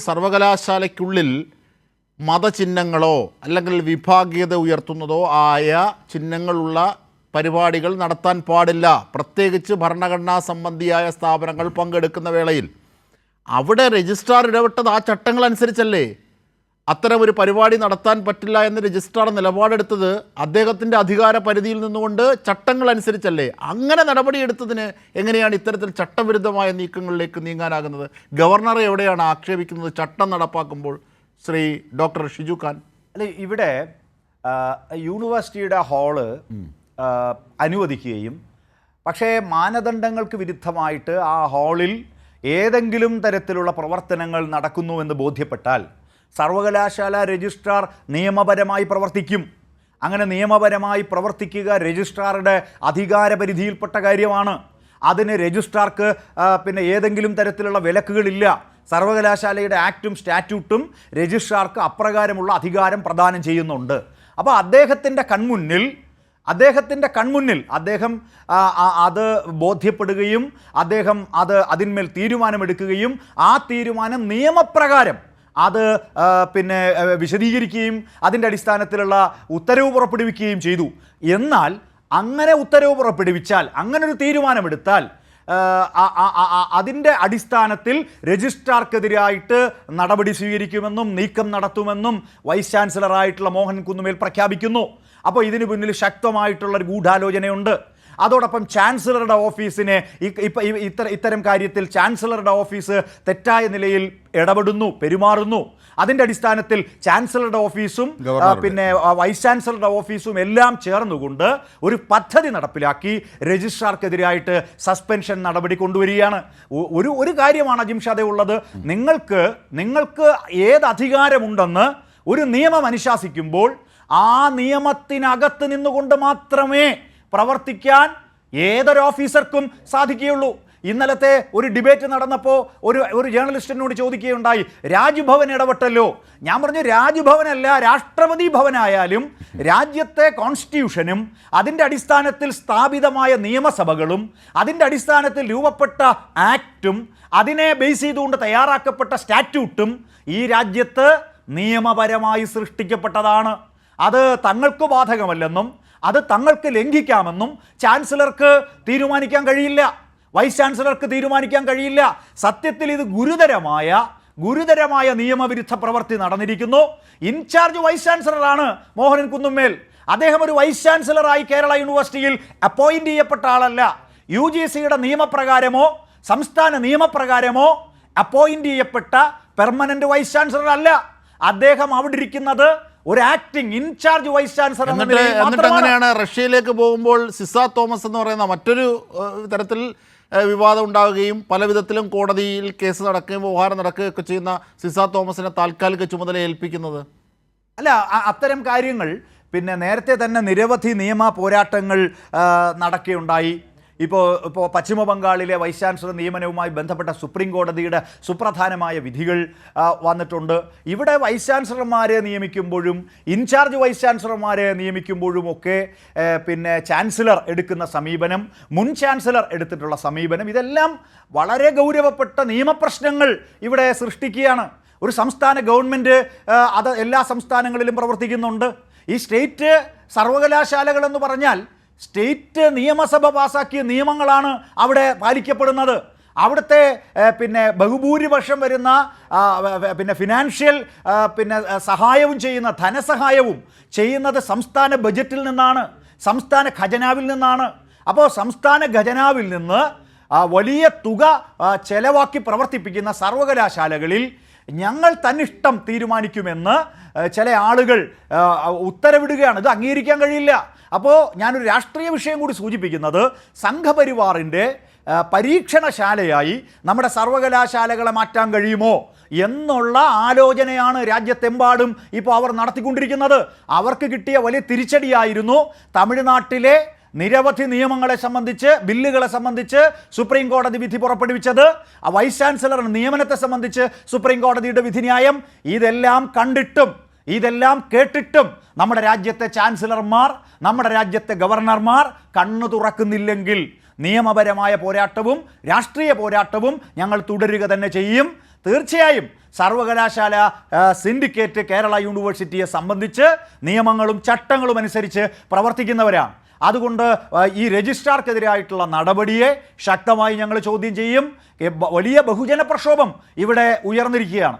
സർവകലാശാലയ്ക്കുള്ളിൽ മതചിഹ്നങ്ങളോ അല്ലെങ്കിൽ വിഭാഗീയത ഉയർത്തുന്നതോ ആയ ചിഹ്നങ്ങളുള്ള പരിപാടികൾ നടത്താൻ പാടില്ല. പ്രത്യേകിച്ച് ഭരണഘടനാ സംബന്ധിയായ സ്ഥാപനങ്ങൾ പങ്കെടുക്കുന്ന വേളയിൽ അവിടെ രജിസ്ട്രാർ ഇടപെട്ടത് ആ ചട്ടങ്ങൾ അനുസരിച്ചല്ലേ. അത്തരമൊരു പരിപാടി നടത്താൻ പറ്റില്ല എന്ന് രജിസ്ട്രാർ നിലപാടെടുത്തത് അദ്ദേഹത്തിൻ്റെ അധികാര പരിധിയിൽ നിന്നുകൊണ്ട് ചട്ടങ്ങൾ അനുസരിച്ചല്ലേ. അങ്ങനെ നടപടിയെടുത്തതിന് എങ്ങനെയാണ് ഇത്തരത്തിൽ ചട്ടവിരുദ്ധമായ നീക്കങ്ങളിലേക്ക് നീങ്ങാനാകുന്നത്? ഗവർണറെ എവിടെയാണ് ആക്ഷേപിക്കുന്നത് ചട്ടം നടപ്പാക്കുമ്പോൾ? ശ്രീ ഡോക്ടർ ഷിജു ഖാൻ, അല്ല, ഇവിടെ യൂണിവേഴ്സിറ്റിയുടെ ഹാള് അനുവദിക്കുകയും പക്ഷേ മാനദണ്ഡങ്ങൾക്ക് വിരുദ്ധമായിട്ട് ആ ഹാളിൽ ഏതെങ്കിലും തരത്തിലുള്ള പ്രവർത്തനങ്ങൾ നടക്കുന്നുവെന്ന് ബോധ്യപ്പെട്ടാൽ സർവകലാശാല രജിസ്ട്രാർ നിയമപരമായി പ്രവർത്തിക്കും. അങ്ങനെ നിയമപരമായി പ്രവർത്തിക്കുക രജിസ്ട്രാറുടെ അധികാരപരിധിയിൽപ്പെട്ട കാര്യമാണ്. അതിന് രജിസ്ട്രാർക്ക് ഏതെങ്കിലും തരത്തിലുള്ള വിലക്കുകളില്ല. സർവകലാശാലയുടെ ആക്റ്റും സ്റ്റാറ്റ്യൂട്ടും രജിസ്ട്രാർക്ക് അപ്രകാരമുള്ള അധികാരം പ്രദാനം ചെയ്യുന്നുണ്ട്. അപ്പോൾ അദ്ദേഹത്തിൻ്റെ കൺമുന്നിൽ അദ്ദേഹം അത് ബോധ്യപ്പെടുകയും അദ്ദേഹം അതിന്മേൽ തീരുമാനമെടുക്കുകയും ആ തീരുമാനം നിയമപ്രകാരം അത് വിശദീകരിക്കുകയും അതിൻ്റെ അടിസ്ഥാനത്തിലുള്ള ഉത്തരവ് പുറപ്പെടുവിക്കുകയും ചെയ്തു. എന്നാൽ അങ്ങനെ ഉത്തരവ് പുറപ്പെടുവിച്ചാൽ, അങ്ങനൊരു തീരുമാനമെടുത്താൽ അതിൻ്റെ അടിസ്ഥാനത്തിൽ രജിസ്ട്രാർക്കെതിരായിട്ട് നടപടി സ്വീകരിക്കുമെന്നും നീക്കം നടത്തുമെന്നും വൈസ് ചാൻസലറായിട്ടുള്ള മോഹൻ കുന്നുമേൽ പ്രഖ്യാപിക്കുന്നു. അപ്പോൾ ഇതിനു പിന്നിൽ ശക്തമായിട്ടുള്ളൊരു ഗൂഢാലോചനയുണ്ട്. അതോടൊപ്പം ചാൻസലറുടെ ഓഫീസിനെ ഇത്തരം കാര്യത്തിൽ ചാൻസലറുടെ ഓഫീസ് തെറ്റായ നിലയിൽ പെരുമാറുന്നു. അതിൻ്റെ അടിസ്ഥാനത്തിൽ ചാൻസലറുടെ ഓഫീസും വൈസ് ചാൻസലറുടെ ഓഫീസും എല്ലാം ചേർന്നുകൊണ്ട് ഒരു പദ്ധതി നടപ്പിലാക്കി രജിസ്ട്രാർക്കെതിരായിട്ട് സസ്പെൻഷൻ നടപടി കൊണ്ടുവരികയാണ്. ഒരു കാര്യമാണ് അജിംഷാദെ ഉള്ളത്, നിങ്ങൾക്ക് ഏത് അധികാരമുണ്ടെന്ന് ഒരു നിയമം അനുശാസിക്കുമ്പോൾ ആ നിയമത്തിനകത്ത് നിന്നുകൊണ്ട് മാത്രമേ പ്രവർത്തിക്കാൻ ഏതൊരു ഓഫീസർക്കും സാധിക്കുകയുള്ളൂ. ഇന്നലത്തെ ഒരു ഡിബേറ്റ് നടന്നപ്പോൾ ഒരു ജേർണലിസ്റ്റിനോട് ചോദിക്കുകയുണ്ടായി, രാജ്ഭവൻ ഇടപെട്ടല്ലോ. ഞാൻ പറഞ്ഞു, രാജ്ഭവനല്ല, രാഷ്ട്രപതി ഭവനായാലും രാജ്യത്തെ കോൺസ്റ്റിറ്റ്യൂഷനും അതിൻ്റെ അടിസ്ഥാനത്തിൽ സ്ഥാപിതമായ നിയമസഭകളും അതിൻ്റെ അടിസ്ഥാനത്തിൽ രൂപപ്പെട്ട ആക്റ്റും അതിനെ ബേസ് ചെയ്തുകൊണ്ട് തയ്യാറാക്കപ്പെട്ട സ്റ്റാറ്റ്യൂട്ടും ഈ രാജ്യത്ത് നിയമപരമായി സൃഷ്ടിക്കപ്പെട്ടതാണ്. അത് തങ്ങൾക്ക് ബാധകമല്ലെന്നും അത് തങ്ങൾക്ക് ലംഘിക്കാമെന്നും ചാൻസലർക്ക് തീരുമാനിക്കാൻ കഴിയില്ല, വൈസ് ചാൻസലർക്ക് തീരുമാനിക്കാൻ കഴിയില്ല. സത്യത്തിൽ ഇത് ഗുരുതരമായ നിയമവിരുദ്ധ പ്രവൃത്തി നടന്നിരിക്കുന്നു. ഇൻചാർജ് വൈസ് ചാൻസലറാണ് മോഹനൻ കുന്നുമ്മേൽ. അദ്ദേഹം ഒരു വൈസ് ചാൻസലറായി കേരള യൂണിവേഴ്സിറ്റിയിൽ അപ്പോയിന്റ് ചെയ്യപ്പെട്ട ആളല്ല. UGCയുടെ നിയമപ്രകാരമോ സംസ്ഥാന നിയമപ്രകാരമോ അപ്പോയിന്റ് ചെയ്യപ്പെട്ട പെർമനന്റ് വൈസ് ചാൻസലർ അല്ല. അദ്ദേഹം അവിടെ ഇരിക്കുന്നത് ഒരു ആക്ടിംഗ് ഇൻചാർജ് വൈസ് ചാൻസലർ. എന്നിട്ട് എങ്ങനെയാണ് റഷ്യയിലേക്ക് പോകുമ്പോൾ സിസ തോമസ് എന്ന് പറയുന്ന മറ്റൊരു തരത്തിൽ വിവാദം ഉണ്ടാവുകയും പല വിധത്തിലും കോടതിയിൽ കേസ് നടക്കുകയും വ്യവഹാരം നടക്കുകയൊക്കെ ചെയ്യുന്ന സിസ തോമസിനെ താൽക്കാലിക ചുമതല ഏൽപ്പിക്കുന്നത്? അല്ല, അത്തരം കാര്യങ്ങൾ നേരത്തെ തന്നെ നിരവധി നിയമ പോരാട്ടങ്ങൾ നടക്കുകയുണ്ടായി. ഇപ്പോൾ പശ്ചിമ ബംഗാളിലെ വൈസ് ചാൻസലർ നിയമനവുമായി ബന്ധപ്പെട്ട സുപ്രീം കോടതിയുടെ സുപ്രധാനമായ വിധികൾ വന്നിട്ടുണ്ട്. ഇവിടെ വൈസ് ചാൻസലർമാരെ നിയമിക്കുമ്പോഴും ഇൻചാർജ് വൈസ് ചാൻസലർമാരെ നിയമിക്കുമ്പോഴും ഒക്കെ ചാൻസലർ എടുക്കുന്ന സമീപനം, മുൻ ചാൻസലർ എടുത്തിട്ടുള്ള സമീപനം, ഇതെല്ലാം വളരെ ഗൗരവപ്പെട്ട നിയമപ്രശ്നങ്ങൾ ഇവിടെ സൃഷ്ടിക്കുകയാണ്. ഒരു സംസ്ഥാന ഗവൺമെൻറ് അത് എല്ലാ സംസ്ഥാനങ്ങളിലും പ്രവർത്തിക്കുന്നുണ്ട്. ഈ സ്റ്റേറ്റ് സർവകലാശാലകളെന്ന് പറഞ്ഞാൽ സ്റ്റേറ്റ് നിയമസഭ പാസാക്കിയ നിയമങ്ങളാണ് അവിടെ പാലിക്കപ്പെടുന്നത്. അവിടുത്തെ ബഹുഭൂരിപക്ഷം വരുന്ന ഫിനാൻഷ്യൽ സഹായവും ചെയ്യുന്ന ധനസഹായവും ചെയ്യുന്നത് സംസ്ഥാന ബജറ്റിൽ നിന്നാണ്, സംസ്ഥാന ഖജനാവിൽ നിന്നാണ്. അപ്പോൾ സംസ്ഥാന ഖജനാവിൽ നിന്ന് വലിയ തുക ചെലവാക്കി പ്രവർത്തിപ്പിക്കുന്ന സർവകലാശാലകളിൽ ഞങ്ങൾ തന്നിഷ്ടം തീരുമാനിക്കുമെന്ന് ചില ആളുകൾ ഉത്തരവിടുകയാണ്. ഇത് അംഗീകരിക്കാൻ കഴിയില്ല. അപ്പോൾ ഞാനൊരു രാഷ്ട്രീയ വിഷയം കൂടി സൂചിപ്പിക്കുന്നത്, സംഘപരിവാറിൻ്റെ പരീക്ഷണശാലയായി നമ്മുടെ സർവകലാശാലകളെ മാറ്റാൻ കഴിയുമോ എന്നുള്ള ആലോചനയാണ് രാജ്യത്തെമ്പാടും ഇപ്പോൾ അവർ നടത്തിക്കൊണ്ടിരിക്കുന്നത്. അവർക്ക് കിട്ടിയ വലിയ തിരിച്ചടിയായിരുന്നു തമിഴ്നാട്ടിലെ നിരവധി നിയമങ്ങളെ സംബന്ധിച്ച്, ബില്ലുകളെ സംബന്ധിച്ച് സുപ്രീം കോടതി വിധി പുറപ്പെടുവിച്ചത്. വൈസ് ചാൻസലർ നിയമനത്തെ സംബന്ധിച്ച് സുപ്രീം കോടതിയുടെ വിധിന്യായം. ഇതെല്ലാം കണ്ടിട്ടും ഇതെല്ലാം കേട്ടിട്ടും നമ്മുടെ രാജ്യത്തെ ചാൻസലർമാർ, നമ്മുടെ രാജ്യത്തെ ഗവർണർമാർ കണ്ണു തുറക്കുന്നില്ലെങ്കിൽ നിയമപരമായ പോരാട്ടവും രാഷ്ട്രീയ പോരാട്ടവും ഞങ്ങൾ തുടരുക തന്നെ ചെയ്യും. തീർച്ചയായും സർവകലാശാല സിൻഡിക്കേറ്റ് കേരള യൂണിവേഴ്സിറ്റിയെ സംബന്ധിച്ച് നിയമങ്ങളും ചട്ടങ്ങളും അനുസരിച്ച് പ്രവർത്തിക്കുന്നവരാണ്. അതുകൊണ്ട് ഈ രജിസ്ട്രാർക്കെതിരായിട്ടുള്ള നടപടിയെ ശക്തമായി ഞങ്ങൾ ചോദ്യം ചെയ്യും. വലിയ ബഹുജന പ്രക്ഷോഭം ഇവിടെ ഉയർന്നിരിക്കുകയാണ്.